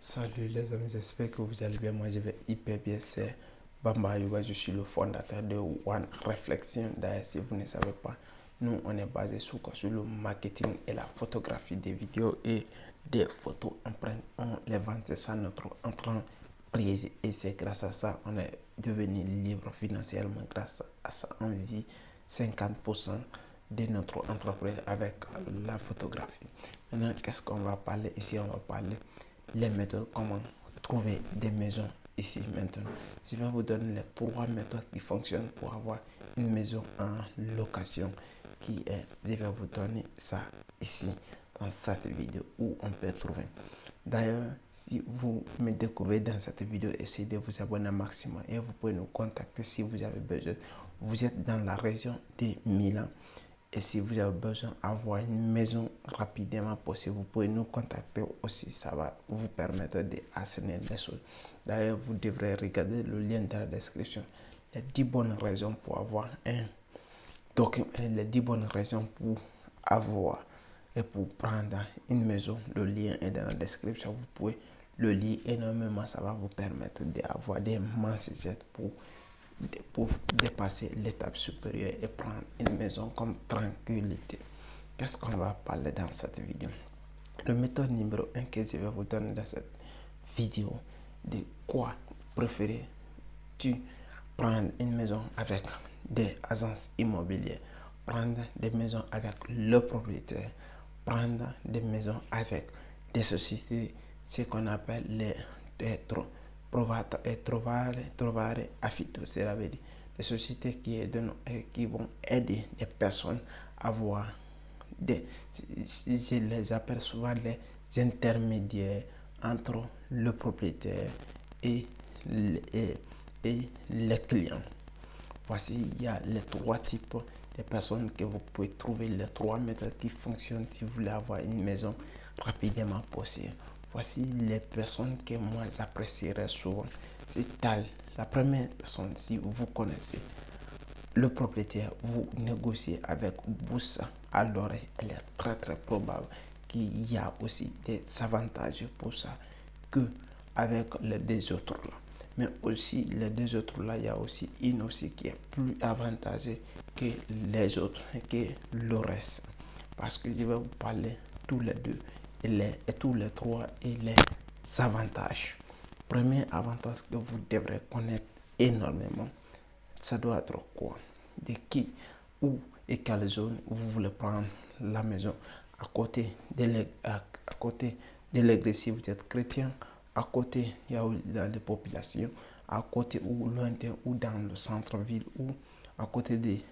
Salut les amis, j'espère que vous allez bien. Moi je vais hyper bien. C'est Bamba Ayuba, je suis le fondateur de One Reflection. D'ailleurs, si vous ne savez pas, nous on est basé sur quoi? Sur le marketing et la photographie des vidéos et des photos empreintes. On les vend, c'est ça notre entreprise. Et c'est grâce à ça on est devenu libre financièrement. Grâce à ça, on vit 50% de notre entreprise avec la photographie. Maintenant, qu'est-ce qu'on va parler ici? On va parler les méthodes, comment trouver des maisons ici maintenant. Je vais vous donner les 3 méthodes qui fonctionnent pour avoir une maison en location. Je vais vous donner ça ici dans cette vidéo où on peut trouver. D'ailleurs, si vous me découvrez dans cette vidéo, essayez de vous abonner au maximum et vous pouvez nous contacter si vous avez besoin. Vous êtes dans la région de Milan. Et si vous avez besoin d'avoir une maison rapidement possible, vous pouvez nous contacter aussi. Ça va vous permettre d'assainir les choses. D'ailleurs, vous devrez regarder le lien dans la description. Les 10 bonnes raisons pour avoir un document, les 10 bonnes raisons pour avoir et pour prendre une maison. Le lien est dans la description. Vous pouvez le lire énormément. Ça va vous permettre d'avoir des mensualités pour dépasser l'étape supérieure et prendre une maison comme tranquillité. Qu'est-ce qu'on va parler dans cette vidéo? La méthode numéro 1 que je vais vous donner dans cette vidéo, de quoi préférer-tu prendre une maison avec des agences immobilières, prendre des maisons avec le propriétaire, prendre des maisons avec des sociétés, ce qu'on appelle les trovare affitto, c'est-à-dire des sociétés qui vont aider les personnes à avoir je les appelle souvent les intermédiaires entre le propriétaire et les clients. Voici, il y a les 3 types de personnes que vous pouvez trouver, les 3 méthodes qui fonctionnent si vous voulez avoir une maison rapidement possible. Voici les personnes que moi j'apprécierais souvent. C'est tal. La première personne, si vous connaissez le propriétaire, vous négociez avec bouche à l'oreille, il est très probable qu'il y a aussi des avantages pour ça que avec les 2 autres là. Mais aussi les 2 autres là, il y a aussi une aussi qui est plus avantageuse que les autres, que le reste. Parce que je vais vous parler tous les 2 et tous les 3 et les avantages. Premier avantage que vous devrez connaître énormément, ça doit être quoi? De qui, où et quelle zone vous voulez prendre la maison. À côté de l'église si vous êtes chrétien, à côté il y a des populations, à côté ou lointain ou dans le centre-ville ou à côté des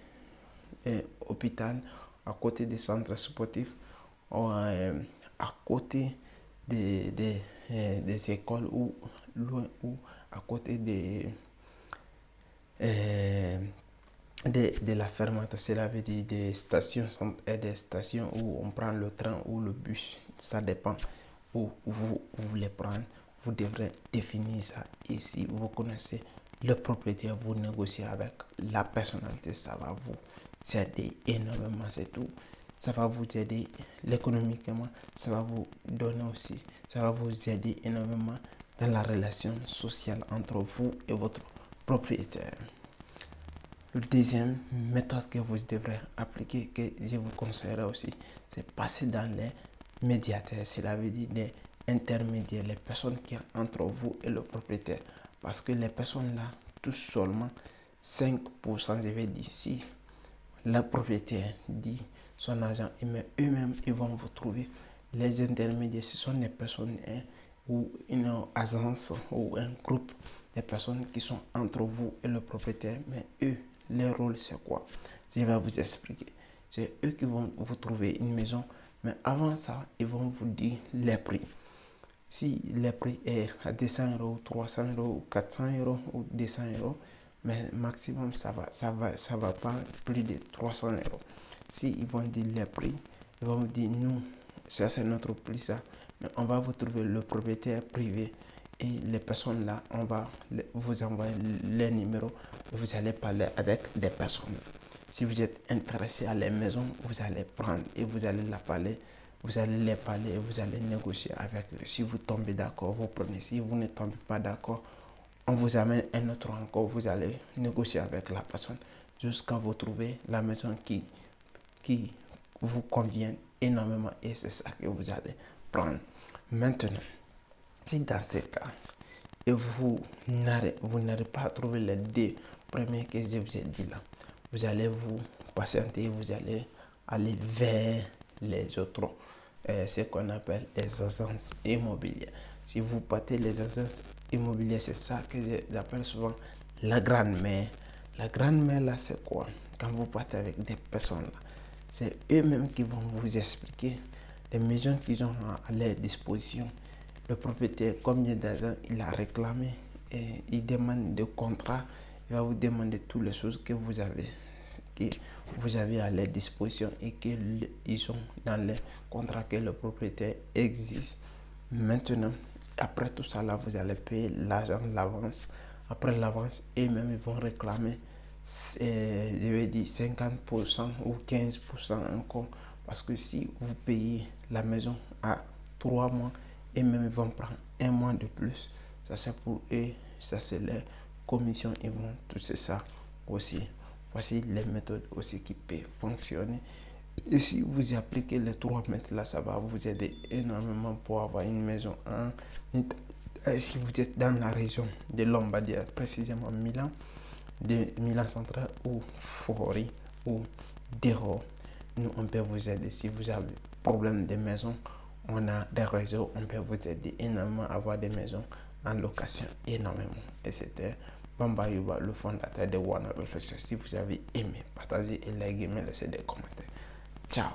hôpitaux, à côté des centres sportifs, ou, à côté des écoles ou loin ou à côté de la fermeture, cela veut dire des stations et des stations où on prend le train ou le bus. Ça dépend où vous voulez prendre. Vous devrez définir ça. Et si vous connaissez le propriétaire, vous négociez avec la personnalité. Ça va vous aider énormément. C'est tout. Ça va vous aider économiquement. Ça va vous donner aussi. Ça va vous aider énormément dans la relation sociale entre vous et votre propriétaire. La deuxième méthode que vous devrez appliquer, que je vous conseillerais aussi, c'est passer dans les médiateurs, cela veut dire les intermédiaires, les personnes qui sont entre vous et le propriétaire. Parce que les personnes là touchent seulement 5%, je vais dire. Si le propriétaire dit son agent, mais eux-mêmes, ils vont vous trouver. Les intermédiaires, ce sont des personnes ou une agence ou un groupe de personnes qui sont entre vous et le propriétaire, mais eux, leur rôle c'est quoi? Je vais vous expliquer. C'est eux qui vont vous trouver une maison, mais avant ça, ils vont vous dire les prix. Si le prix est à 200 euros, 300 euros, 400 euros ou 200 euros, mais maximum ça va pas plus de 300 euros. Si ils vont dire les prix, ils vont vous dire nous, ça c'est notre prix ça, mais on va vous trouver le propriétaire privé et les personnes là, on va vous envoyer les numéros et vous allez parler avec des personnes. Si vous êtes intéressé à la maison, vous allez prendre et vous allez la parler vous allez les parler et vous allez négocier avec eux. Si vous tombez d'accord, vous prenez. Si vous ne tombez pas d'accord, on vous amène un autre encore. Vous allez négocier avec la personne jusqu'à vous trouver la maison qui vous convient énormément et c'est ça que vous allez prendre. Maintenant, si dans ce cas, et vous n'arrivez pas à trouver les deux premiers que je vous ai dit là, vous allez vous patienter, vous allez aller vers les autres, ce qu'on appelle les agences immobilières. Si vous partez les agences immobilières, c'est ça que j'appelle souvent la grande-mère. La grande-mère là, c'est quoi? Quand vous partez avec des personnes là, c'est eux-mêmes qui vont vous expliquer les maisons qu'ils ont à leur disposition. Le propriétaire, combien d'argent il a réclamé, et il demande de contrat, il va vous demander toutes les choses que vous avez à leur disposition et qu'ils sont dans les contrats que le propriétaire existe. Maintenant, après tout ça, là, vous allez payer l'argent, l'avance. Après l'avance, eux-mêmes ils vont réclamer, je vais dire 50% ou 15% encore. Parce que si vous payez la maison à 3 mois, et même ils vont prendre un mois de plus. Ça c'est pour eux, ça c'est leur commission, ils vont toucher ça aussi. Voici les méthodes aussi qui peuvent fonctionner. Et si vous appliquez les 3 méthodes là, ça va vous aider énormément pour avoir une maison en Italie. Si vous êtes dans la région de Lombardie, précisément Milan, de Milan central ou Fori ou Dero, nous on peut vous aider. Si vous avez problème de maison, on a des réseaux, on peut vous aider énormément à avoir des maisons en location énormément. Et c'était Bamba Yuba, le fondateur de One Reflection. Si vous avez aimé, partagez et likez, laissez des commentaires. Ciao.